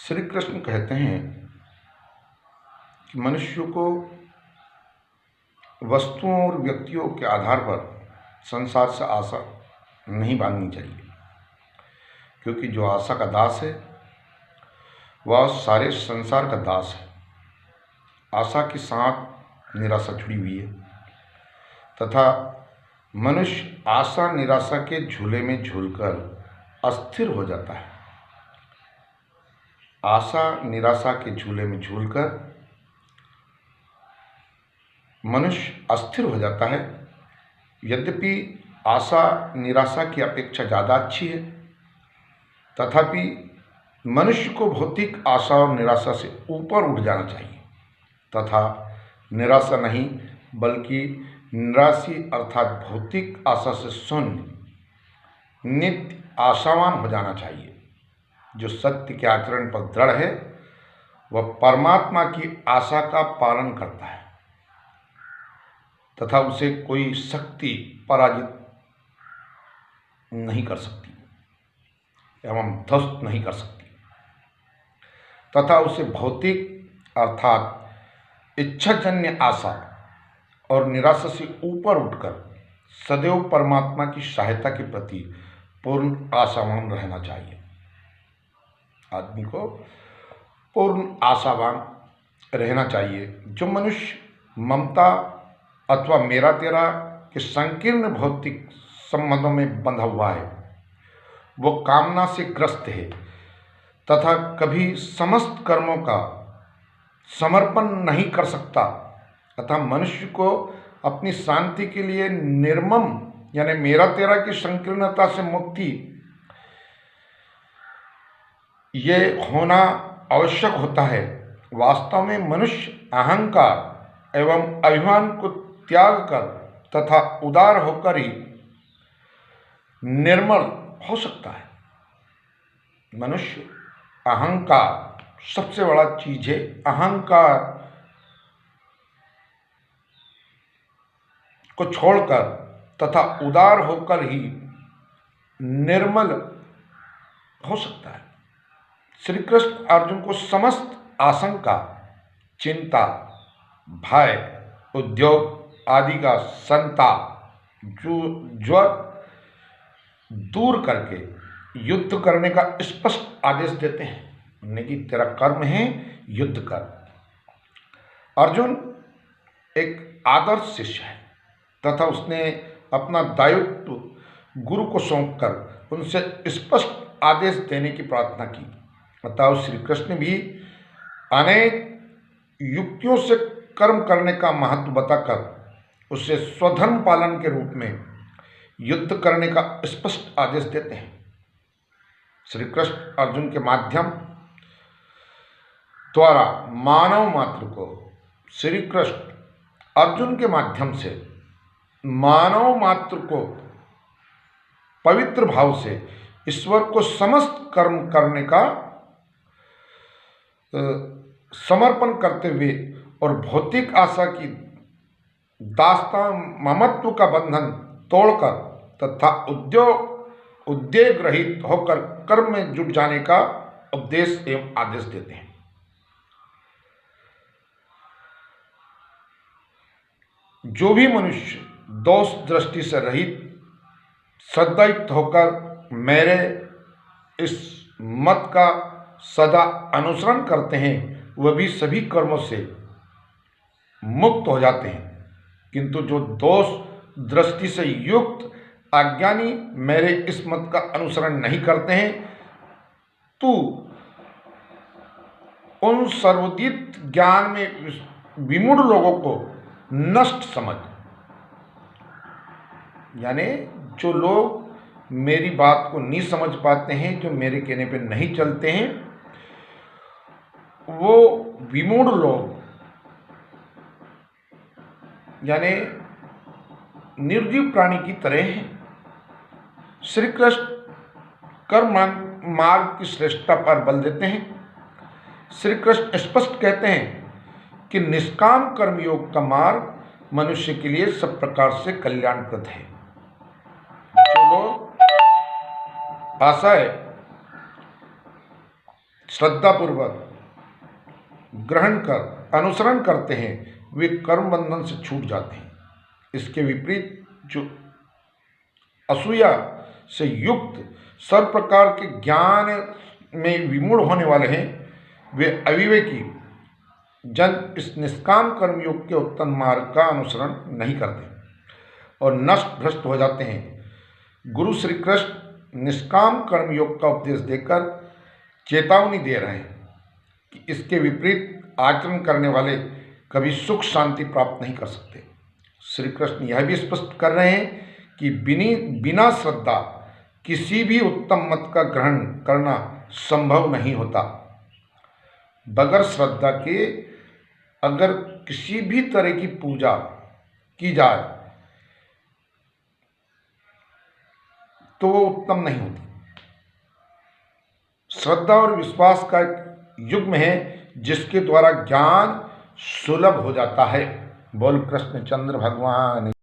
श्री कृष्ण कहते हैं कि मनुष्य को वस्तुओं और व्यक्तियों के आधार पर संसार से आशा नहीं बांधनी चाहिए, क्योंकि जो आशा का दास है वह सारे संसार का दास है। आशा के साथ निराशा जुड़ी हुई है तथा मनुष्य आशा निराशा के झूले में झूलकर अस्थिर हो जाता है। आशा निराशा के झूले में झूलकर मनुष्य अस्थिर हो जाता है। यद्यपि आशा निराशा की अपेक्षा ज़्यादा अच्छी है, तथापि मनुष्य को भौतिक आशा और निराशा से ऊपर उठ जाना चाहिए तथा निराशा नहीं बल्कि निराशी अर्थात भौतिक आशा से शून्य नित्य आशावान हो जाना चाहिए। जो सत्य के आचरण पर दृढ़ है वह परमात्मा की आशा का पालन करता है तथा उसे कोई शक्ति पराजित नहीं कर सकती एवं ध्वस्त नहीं कर सकती तथा उसे भौतिक अर्थात इच्छाजन्य आशा और निराशा से ऊपर उठकर सदैव परमात्मा की सहायता के प्रति पूर्ण आशावान रहना चाहिए। आदमी को पूर्ण आशावान रहना चाहिए। जो मनुष्य ममता अथवा मेरा तेरा के संकीर्ण भौतिक संबंधों में बंधा हुआ है वो कामना से ग्रस्त है तथा कभी समस्त कर्मों का समर्पण नहीं कर सकता तथा मनुष्य को अपनी शांति के लिए निर्मम यानी मेरा तेरा की संकीर्णता से मुक्ति ये होना आवश्यक होता है। वास्तव में मनुष्य अहंकार एवं अभिमान को त्याग कर तथा उदार होकर ही निर्मल हो सकता है। मनुष्य अहंकार सबसे बड़ा चीज है। अहंकार को छोड़कर तथा उदार होकर ही निर्मल हो सकता है। श्री कृष्ण अर्जुन को समस्त आशंका चिंता भय उद्योग आदि का संताप ज्वर दूर करके युद्ध करने का स्पष्ट आदेश देते हैं। उन्होंने कि तेरा कर्म है युद्ध कर। अर्जुन एक आदर्श शिष्य है तथा उसने अपना दायित्व गुरु को सौंपकर उनसे स्पष्ट आदेश देने की प्रार्थना की। अतः श्री कृष्ण भी अनेक युक्तियों से कर्म करने का महत्व बताकर उसे स्वधर्म पालन के रूप में युद्ध करने का स्पष्ट आदेश देते हैं। श्री कृष्ण अर्जुन के माध्यम द्वारा मानव मात्र को श्री कृष्ण अर्जुन के माध्यम से मानव मात्र को पवित्र भाव से ईश्वर को समस्त कर्म करने का समर्पण करते हुए और भौतिक आशा की दास्तां ममत्व का बंधन तोड़कर तथा उद्वेग रहित होकर कर्म में जुट जाने का उपदेश एवं आदेश देते हैं। जो भी मनुष्य दोष दृष्टि से रहित सदैव होकर मेरे इस मत का सदा अनुसरण करते हैं वह भी सभी कर्मों से मुक्त हो जाते हैं। किंतु जो दोष दृष्टि से युक्त अज्ञानी मेरे इस मत का अनुसरण नहीं करते हैं तो उन सर्वोदित ज्ञान में विमूढ़ लोगों को नष्ट समझ, यानी जो लोग मेरी बात को नहीं समझ पाते हैं, जो मेरे कहने पे नहीं चलते हैं, वो विमूढ़ लोग यानी निर्जीव प्राणी की तरह हैं। श्री कृष्ण कर्म मार्ग की श्रेष्ठता पर बल देते हैं। श्री कृष्ण स्पष्ट कहते हैं कि निष्काम कर्मयोग का मार्ग मनुष्य के लिए सब प्रकार से कल्याणप्रद है। जो लोग आशाएं श्रद्धापूर्वक ग्रहण कर अनुसरण करते हैं वे कर्म बंधन से छूट जाते हैं। इसके विपरीत जो असूया से युक्त सर्व प्रकार के ज्ञान में विमूढ़ होने वाले हैं वे अविवेकी जन इस निष्काम कर्म योग के उत्तम मार्ग का अनुसरण नहीं करते और नष्ट भ्रष्ट हो जाते हैं। गुरु श्री कृष्ण निष्काम कर्म योग का उपदेश देकर चेतावनी दे रहे हैं कि इसके विपरीत आचरण करने वाले कभी सुख शांति प्राप्त नहीं कर सकते। श्री कृष्ण यह भी स्पष्ट कर रहे हैं कि बिना श्रद्धा किसी भी उत्तम मत का ग्रहण करना संभव नहीं होता। बगैर श्रद्धा के अगर किसी भी तरह की पूजा की जाए तो वो उत्तम नहीं होती। श्रद्धा और विश्वास का एक युग्म है जिसके द्वारा ज्ञान सुलभ हो जाता है। बोल कृष्णचंद्र भगवान।